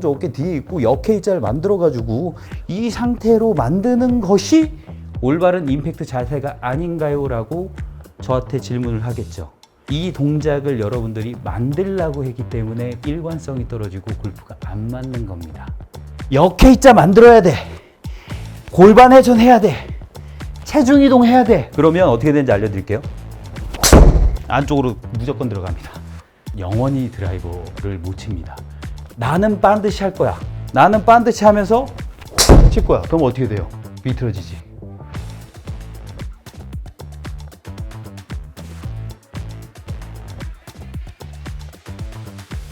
오른쪽 어깨 뒤에 있고 역H자를 만들어가지고 이 상태로 만드는 것이 올바른 임팩트 자세가 아닌가요? 라고 저한테 질문을 하겠죠. 이 동작을 여러분들이 만들려고 했기 때문에 일관성이 떨어지고 골프가 안 맞는 겁니다. 역H자 만들어야 돼. 골반 회전해야 돼. 체중 이동해야 돼. 그러면 어떻게 되는지 알려드릴게요. 안쪽으로 무조건 들어갑니다. 영원히 드라이버를 못 칩니다. 나는 반드시 할 거야. 나는 반드시 하면서 칠 거야. 그럼 어떻게 돼요? 비틀어지지.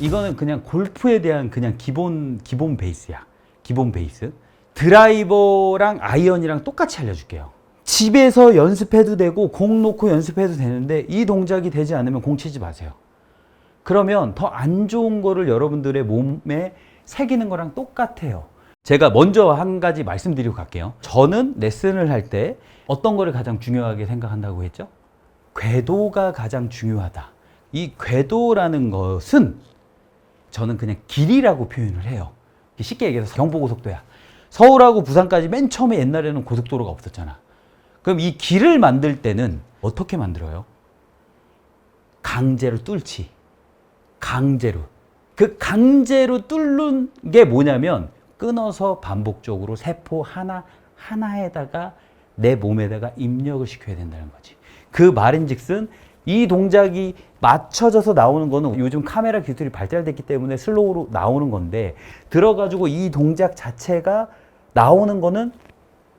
이거는 그냥 골프에 대한 그냥 기본 베이스야. 기본 베이스. 드라이버랑 아이언이랑 똑같이 알려줄게요. 집에서 연습해도 되고 공 놓고 연습해도 되는데 이 동작이 되지 않으면 공 치지 마세요. 그러면 더 안 좋은 거를 여러분들의 몸에 새기는 거랑 똑같아요. 제가 먼저 한 가지 말씀드리고 갈게요. 저는 레슨을 할 때 어떤 거를 가장 중요하게 생각한다고 했죠? 궤도가 가장 중요하다. 이 궤도라는 것은 저는 그냥 길이라고 표현을 해요. 쉽게 얘기해서 경부고속도야. 서울하고 부산까지 맨 처음에 옛날에는 고속도로가 없었잖아. 그럼 이 길을 만들 때는 어떻게 만들어요? 강제로 뚫지. 강제로. 그 강제로 뚫는 게 뭐냐면 끊어서 반복적으로 세포 하나에다가 내 몸에다가 입력을 시켜야 된다는 거지. 그 말인즉슨 이 동작이 맞춰져서 나오는 거는 요즘 카메라 기술이 발달됐기 때문에 슬로우로 나오는 건데 들어가지고 이 동작 자체가 나오는 거는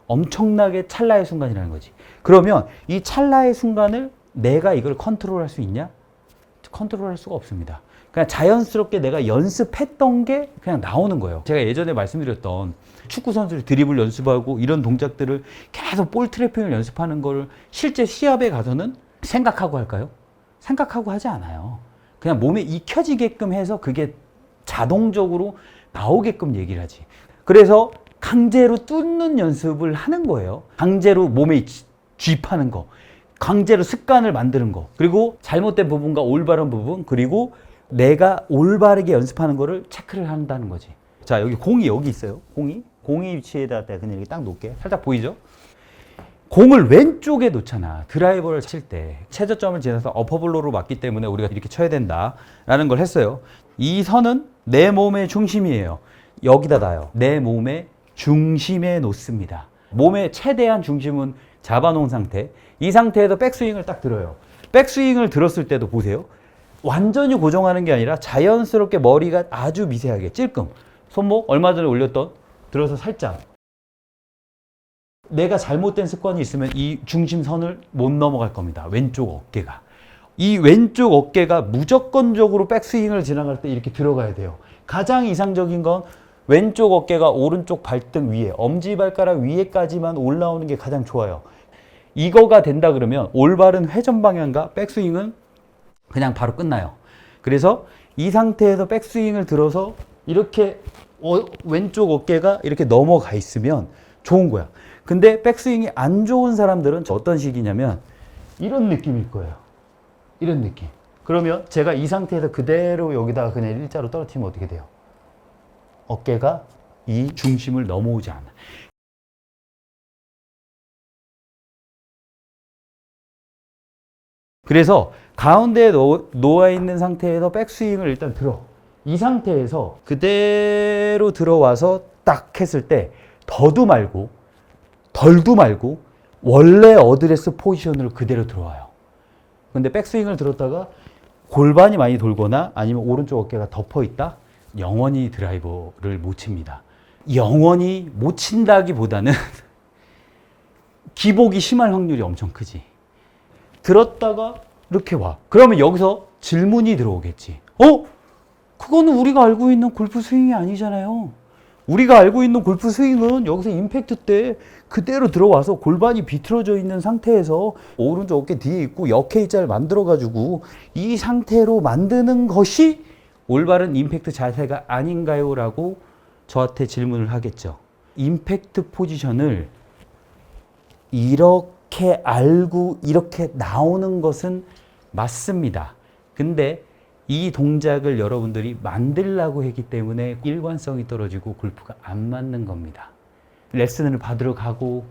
엄청나게 찰나의 순간이라는 거지. 그러면 이 찰나의 순간을 내가 이걸 컨트롤할 수 있냐? 컨트롤할 수가 없습니다. 그냥 자연스럽게 내가 연습했던 게 그냥 나오는 거예요. 제가 예전에 말씀드렸던 축구 선수들 드리블 연습하고 이런 동작들을 계속 볼 트래핑을 연습하는 거를 실제 시합에 가서는 생각하고 할까요? 생각하고 하지 않아요. 그냥 몸에 익혀지게끔 해서 그게 자동적으로 나오게끔 얘기를 하지. 그래서 강제로 뚫는 연습을 하는 거예요. 강제로 몸에 쥐입하는 거. 강제로 습관을 만드는 거. 그리고 잘못된 부분과 올바른 부분. 그리고 내가 올바르게 연습하는 거를 체크를 한다는 거지. 자, 여기 공이 여기 있어요. 공이 위치에다 그냥 이렇게 딱 놓을게. 살짝 보이죠? 공을 왼쪽에 놓잖아. 드라이버를 칠 때 최저점을 지나서 어퍼블로로 맞기 때문에 우리가 이렇게 쳐야 된다라는 걸 했어요. 이 선은 내 몸의 중심이에요. 여기다 놔요. 내 몸의 중심에 놓습니다. 몸의 최대한 중심은 잡아놓은 상태. 이 상태에서 백스윙을 딱 들어요. 백스윙을 들었을 때도 보세요. 완전히 고정하는 게 아니라 자연스럽게 머리가 아주 미세하게 찔끔. 손목 얼마 전에 올렸던 들어서 살짝. 내가 잘못된 습관이 있으면 이 중심선을 못 넘어갈 겁니다. 왼쪽 어깨가. 이 왼쪽 어깨가 무조건적으로 백스윙을 지나갈 때 이렇게 들어가야 돼요. 가장 이상적인 건 왼쪽 어깨가 오른쪽 발등 위에, 엄지발가락 위에까지만 올라오는 게 가장 좋아요. 이거가 된다 그러면 올바른 회전 방향과 백스윙은 그냥 바로 끝나요. 그래서 이 상태에서 백스윙을 들어서 이렇게 왼쪽 어깨가 이렇게 넘어가 있으면 좋은 거야. 근데 백스윙이 안 좋은 사람들은 어떤 식이냐면 이런 느낌일 거예요. 이런 느낌. 그러면 제가 이 상태에서 그대로 여기다가 그냥 일자로 떨어뜨리면 어떻게 돼요? 어깨가 이 중심을 넘어오지 않아. 그래서 가운데에 놓아 있는 상태에서 백스윙을 일단 들어. 이 상태에서 그대로 들어와서 딱 했을 때 더도 말고 덜도 말고 원래 어드레스 포지션으로 그대로 들어와요. 근데 백스윙을 들었다가 골반이 많이 돌거나 아니면 오른쪽 어깨가 덮어 있다? 영원히 드라이버를 못 칩니다. 영원히 못 친다기보다는 기복이 심할 확률이 엄청 크지. 들었다가 이렇게 와. 그러면 여기서 질문이 들어오겠지. 그거는 우리가 알고 있는 골프 스윙이 아니잖아요. 우리가 알고 있는 골프 스윙은 여기서 임팩트 때 그대로 들어와서 골반이 비틀어져 있는 상태에서 오른쪽 어깨 뒤에 있고 역H자를 만들어가지고 이 상태로 만드는 것이 올바른 임팩트 자세가 아닌가요? 라고 저한테 질문을 하겠죠. 임팩트 포지션을 이렇게 알고 이렇게 나오는 것은 맞습니다. 근데 이 동작을 여러분들이 만들려고 했기 때문에 일관성이 떨어지고 골프가 안 맞는 겁니다. 레슨을 받으러 가고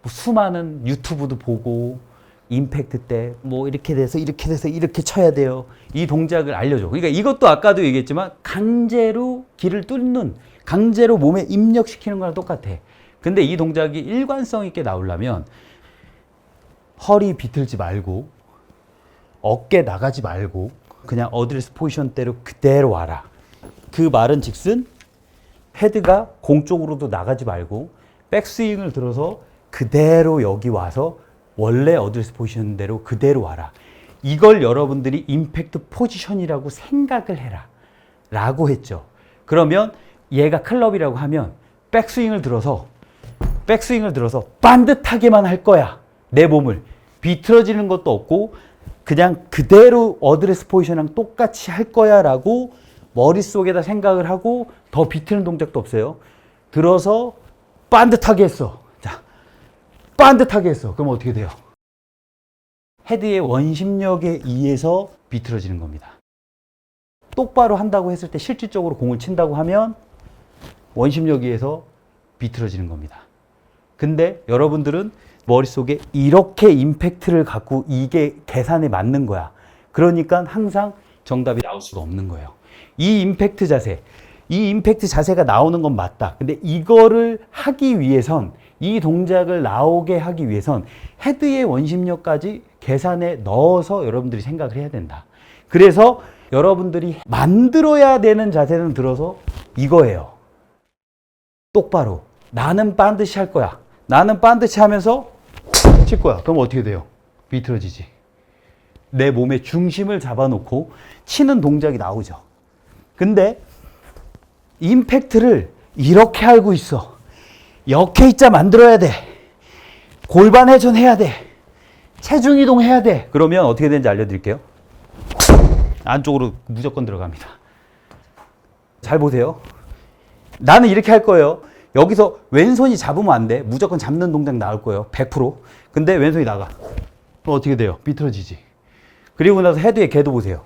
뭐 수많은 유튜브도 보고 임팩트 때 뭐 이렇게 돼서 이렇게 쳐야 돼요. 이 동작을 알려줘. 그러니까 이것도 아까도 얘기했지만 강제로 길을 뚫는, 강제로 몸에 입력시키는 거랑 똑같아. 근데 이 동작이 일관성 있게 나오려면 허리 비틀지 말고 어깨 나가지 말고 그냥 어드레스 포지션대로 그대로 와라. 그 말은 즉슨 헤드가 공 쪽으로도 나가지 말고 백스윙을 들어서 그대로 여기 와서 원래 어드레스 포지션대로 그대로 와라. 이걸 여러분들이 임팩트 포지션이라고 생각을 해라 라고 했죠. 그러면 얘가 클럽이라고 하면 백스윙을 들어서 반듯하게만 할 거야. 내 몸을 비틀어지는 것도 없고 그냥 그대로 어드레스 포지션이랑 똑같이 할 거야 라고 머릿속에다 생각을 하고 더 비트는 동작도 없어요. 들어서 반듯하게 했어. 자, 반듯하게 했어. 그럼 어떻게 돼요? 헤드의 원심력에 의해서 비틀어지는 겁니다. 똑바로 한다고 했을 때 실질적으로 공을 친다고 하면 원심력에 의해서 비틀어지는 겁니다. 근데 여러분들은 머릿속에 이렇게 임팩트를 갖고 이게 계산에 맞는 거야. 그러니까 항상 정답이 나올 수가 없는 거예요. 이 임팩트 자세가 나오는 건 맞다. 근데 이거를 하기 위해선, 이 동작을 나오게 하기 위해선 헤드의 원심력까지 계산에 넣어서 여러분들이 생각을 해야 된다. 그래서 여러분들이 만들어야 되는 자세는 들어서 이거예요. 똑바로. 나는 반드시 할 거야. 나는 반드시 하면서 칠 거야. 그럼 어떻게 돼요? 비틀어지지. 내 몸의 중심을 잡아놓고 치는 동작이 나오죠. 근데 임팩트를 이렇게 알고 있어. 역회의자 만들어야 돼. 골반 회전해야 돼. 체중 이동해야 돼. 그러면 어떻게 되는지 알려드릴게요. 안쪽으로 무조건 들어갑니다. 잘 보세요. 나는 이렇게 할 거예요. 여기서 왼손이 잡으면 안 돼. 무조건 잡는 동작 나올 거예요. 100%. 근데 왼손이 나가. 그럼 어떻게 돼요? 비틀어지지. 그리고 나서 헤드의 궤도 보세요.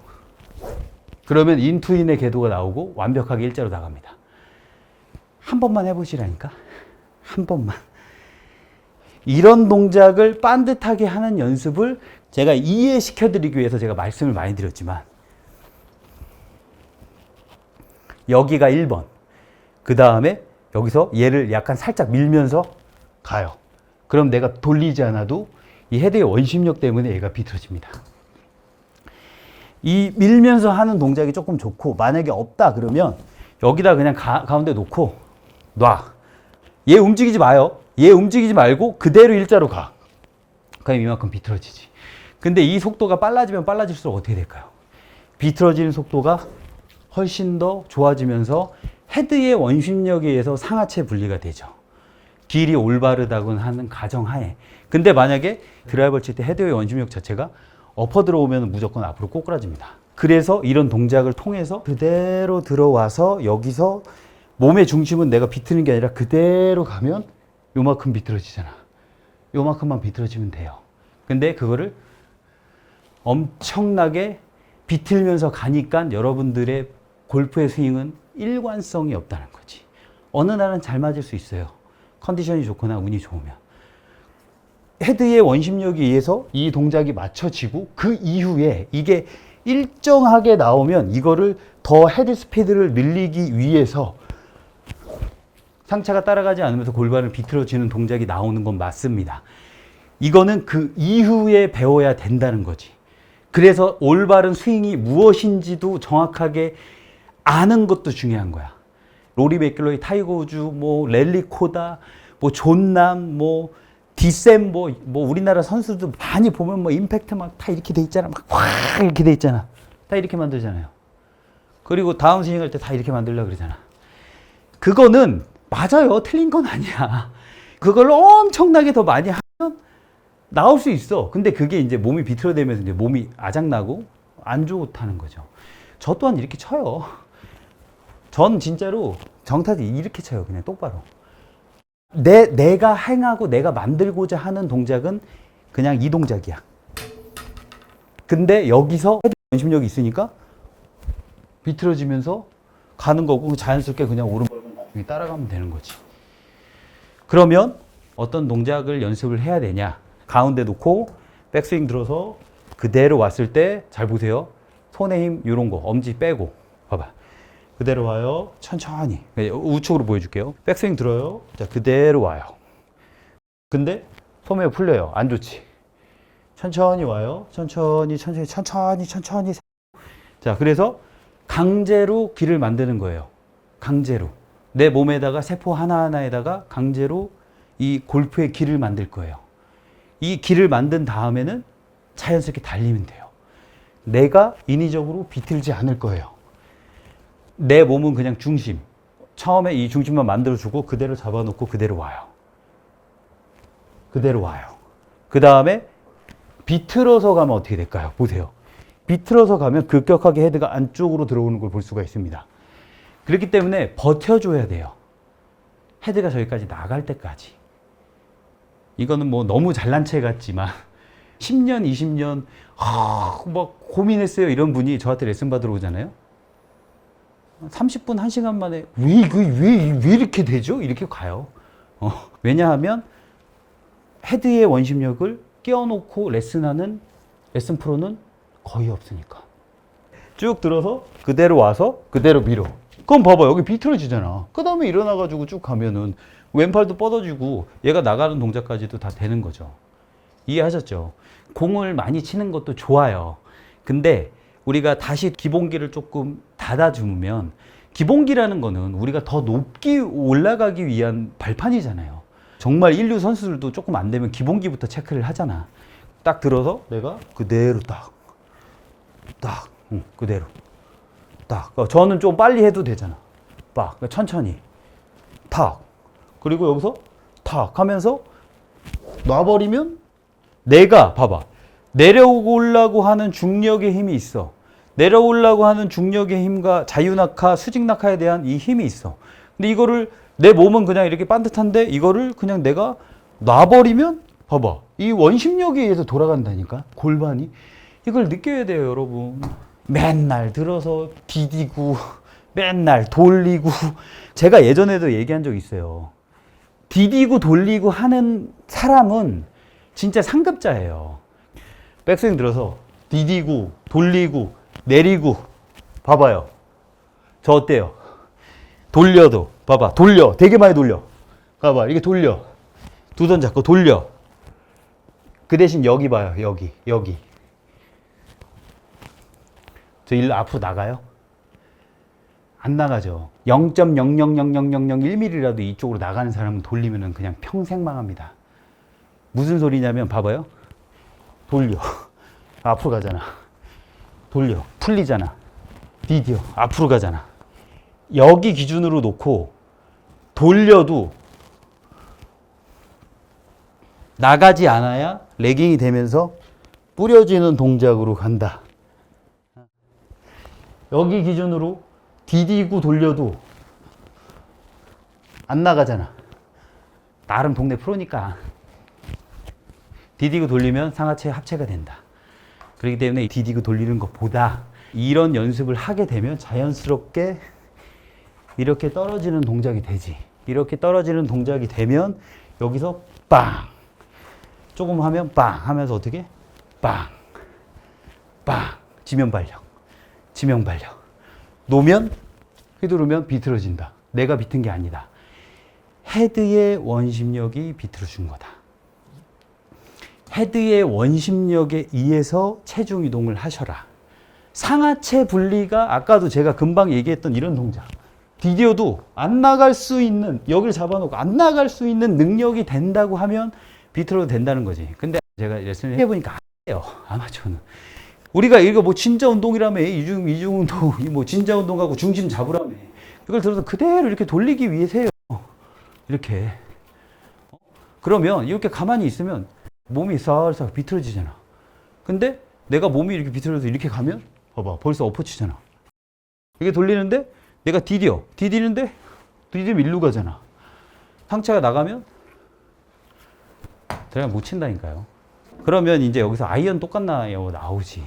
그러면 인투인의 궤도가 나오고 완벽하게 일자로 나갑니다. 한 번만 해보시라니까. 한 번만. 이런 동작을 반듯하게 하는 연습을 제가 이해시켜드리기 위해서 제가 말씀을 많이 드렸지만 여기가 1번. 그 다음에 여기서 얘를 약간 살짝 밀면서 가요. 그럼 내가 돌리지 않아도 이 헤드의 원심력 때문에 얘가 비틀어집니다. 이 밀면서 하는 동작이 조금 좋고 만약에 없다 그러면 여기다 그냥 가운데 놓고 놔. 얘 움직이지 마요. 얘 움직이지 말고 그대로 일자로 가. 그럼 이만큼 비틀어지지. 근데 이 속도가 빨라지면 빨라질수록 어떻게 될까요? 비틀어지는 속도가 훨씬 더 좋아지면서 헤드의 원심력에 의해서 상하체 분리가 되죠. 길이 올바르다고 하는 가정하에. 근데 만약에 드라이버를 칠 때 헤드의 원심력 자체가 엎어 들어오면 무조건 앞으로 꼬꾸라집니다. 그래서 이런 동작을 통해서 그대로 들어와서 여기서 몸의 중심은 내가 비트는 게 아니라 그대로 가면 요만큼 비틀어지잖아. 요만큼만 비틀어지면 돼요. 근데 그거를 엄청나게 비틀면서 가니까 여러분들의 골프의 스윙은 일관성이 없다는 거지. 어느 날은 잘 맞을 수 있어요. 컨디션이 좋거나 운이 좋으면. 헤드의 원심력에 의해서 이 동작이 맞춰지고 그 이후에 이게 일정하게 나오면 이거를 더 헤드 스피드를 늘리기 위해서 상체가 따라가지 않으면서 골반을 비틀어지는 동작이 나오는 건 맞습니다. 이거는 그 이후에 배워야 된다는 거지. 그래서 올바른 스윙이 무엇인지도 정확하게 아는 것도 중요한 거야. 로리 맥길로이, 타이거 우즈, 뭐 랠리 코다, 뭐 존남, 뭐 디셈, 뭐 우리나라 선수들 많이 보면 뭐 임팩트 막 다 이렇게 돼 있잖아. 막 확 이렇게 돼 있잖아. 다 이렇게 만들잖아요. 그리고 다운 스윙 할 때 다 이렇게 만들려고 그러잖아. 그거는 맞아요. 틀린 건 아니야. 그걸 엄청나게 더 많이 하면 나올 수 있어. 근데 그게 이제 몸이 비틀어대면서 이제 몸이 아작나고 안 좋다는 거죠. 저 또한 이렇게 쳐요. 전 진짜로 정타지 이렇게 쳐요. 그냥 똑바로. 내가 행하고 내가 만들고자 하는 동작은 그냥 이 동작이야. 근데 여기서 헤드 원심력이 있으니까 비틀어지면서 가는 거고 자연스럽게 그냥 오른발만 나중에 따라가면 되는 거지. 그러면 어떤 동작을 연습을 해야 되냐? 가운데 놓고 백스윙 들어서 그대로 왔을 때 잘 보세요. 손의 힘 이런 거 엄지 빼고 봐봐. 그대로 와요. 천천히 우측으로 보여줄게요. 백스윙 들어요. 자 그대로 와요. 근데 소매 풀려요. 안 좋지. 천천히 와요. 천천히. 자 그래서 강제로 길을 만드는 거예요. 강제로 내 몸에다가 세포 하나하나에다가 강제로 이 골프의 길을 만들 거예요. 이 길을 만든 다음에는 자연스럽게 달리면 돼요. 내가 인위적으로 비틀지 않을 거예요. 내 몸은 그냥 중심. 처음에 이 중심만 만들어주고 그대로 잡아놓고 그대로 와요. 그대로 와요. 그 다음에 비틀어서 가면 어떻게 될까요? 보세요. 비틀어서 가면 급격하게 헤드가 안쪽으로 들어오는 걸 볼 수가 있습니다. 그렇기 때문에 버텨줘야 돼요. 헤드가 저기까지 나갈 때까지. 이거는 뭐 너무 잘난 체 같지만 10년, 20년 막 고민했어요. 이런 분이 저한테 레슨 받으러 오잖아요. 30분, 1시간 만에 왜 이렇게 되죠? 이렇게 가요. 왜냐하면 헤드의 원심력을 끼워놓고 레슨하는 레슨 프로는 거의 없으니까. 쭉 들어서 그대로 와서 그대로 밀어. 그럼 봐봐 여기 비틀어지잖아. 그 다음에 일어나가지고 쭉 가면은 왼팔도 뻗어지고 얘가 나가는 동작까지도 다 되는 거죠. 이해하셨죠? 공을 많이 치는 것도 좋아요. 근데 우리가 다시 기본기를 조금 닫아주면 기본기라는 거는 우리가 더 높게 올라가기 위한 발판이잖아요. 정말 인류 선수들도 조금 안 되면 기본기부터 체크를 하잖아. 딱 들어서 내가 그대로 그대로 딱. 저는 좀 빨리 해도 되잖아. 빡 천천히 탁. 그리고 여기서 탁 하면서 놔버리면 내가 봐봐 내려오려고 하는 중력의 힘이 있어. 내려오려고 하는 중력의 힘과 자유낙하, 수직낙하에 대한 이 힘이 있어. 근데 이거를 내 몸은 그냥 이렇게 반듯한데 이거를 그냥 내가 놔버리면 봐봐 이 원심력에 의해서 돌아간다니까 골반이. 이걸 느껴야 돼요 여러분. 맨날 들어서 디디고 맨날 돌리고. 제가 예전에도 얘기한 적 있어요. 디디고 돌리고 하는 사람은 진짜 상급자예요. 백스윙 들어서 디디고 돌리고 내리고 봐봐요. 저 어때요? 돌려도 봐봐 돌려 되게 많이 돌려. 봐봐 이게 돌려. 두 손 잡고 돌려. 그 대신 여기 봐요. 여기 저 일로 앞으로 나가요? 안 나가죠. 0.0000001mm라도 이쪽으로 나가는 사람은 돌리면은 그냥 평생 망합니다. 무슨 소리냐면 봐봐요. 돌려. 앞으로 가잖아. 돌려. 풀리잖아. 디디어. 앞으로 가잖아. 여기 기준으로 놓고 돌려도 나가지 않아야 레깅이 되면서 뿌려지는 동작으로 간다. 여기 기준으로 디디고 돌려도 안 나가잖아. 나름 동네 프로니까. 디디고 돌리면 상하체 합체가 된다. 그렇기 때문에 디디고 돌리는 것보다 이런 연습을 하게 되면 자연스럽게 이렇게 떨어지는 동작이 되지. 이렇게 떨어지는 동작이 되면 여기서 빵! 조금 하면 빵! 하면서 어떻게? 빵! 빵! 지면발력. 놓으면 휘두르면 비틀어진다. 내가 비튼 게 아니다. 헤드의 원심력이 비틀어준 거다. 헤드의 원심력에 의해서 체중 이동을 하셔라. 상하체 분리가 아까도 제가 금방 얘기했던 이런 동작. 디디어도 안 나갈 수 있는, 여기를 잡아놓고 안 나갈 수 있는 능력이 된다고 하면 비틀어도 된다는 거지. 근데 제가 레슨을 해보니까 안 돼요. 아마추어는. 우리가 이거 뭐 진짜 운동이라며 이중 운동, 뭐 진짜 운동하고 중심 잡으라며. 이걸 들어서 그대로 이렇게 돌리기 위해서 해요. 이렇게. 그러면 이렇게 가만히 있으면 몸이 살살 비틀어지잖아. 근데 내가 몸이 이렇게 비틀어서 이렇게 가면 봐봐 벌써 엎어치잖아. 이게 돌리는데 내가 디디는데 디디면 일로 가잖아. 상체가 나가면 내가 못 친다니까요. 그러면 이제 여기서 아이언 똑같나요? 나오지.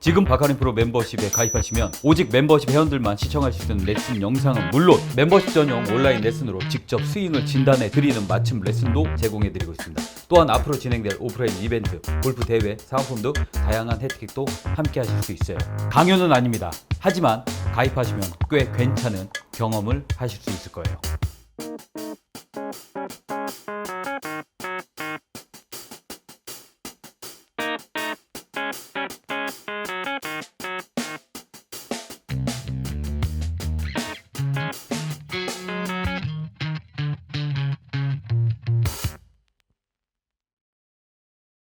지금 바카린 프로 멤버십에 가입하시면 오직 멤버십 회원들만 시청하실 수 있는 레슨 영상은 물론 멤버십 전용 온라인 레슨으로 직접 스윙을 진단해 드리는 맞춤 레슨도 제공해 드리고 있습니다. 또한 앞으로 진행될 오프라인 이벤트, 골프 대회, 사은품 등 다양한 혜택도 함께 하실 수 있어요. 강요는 아닙니다. 하지만 가입하시면 꽤 괜찮은 경험을 하실 수 있을 거예요.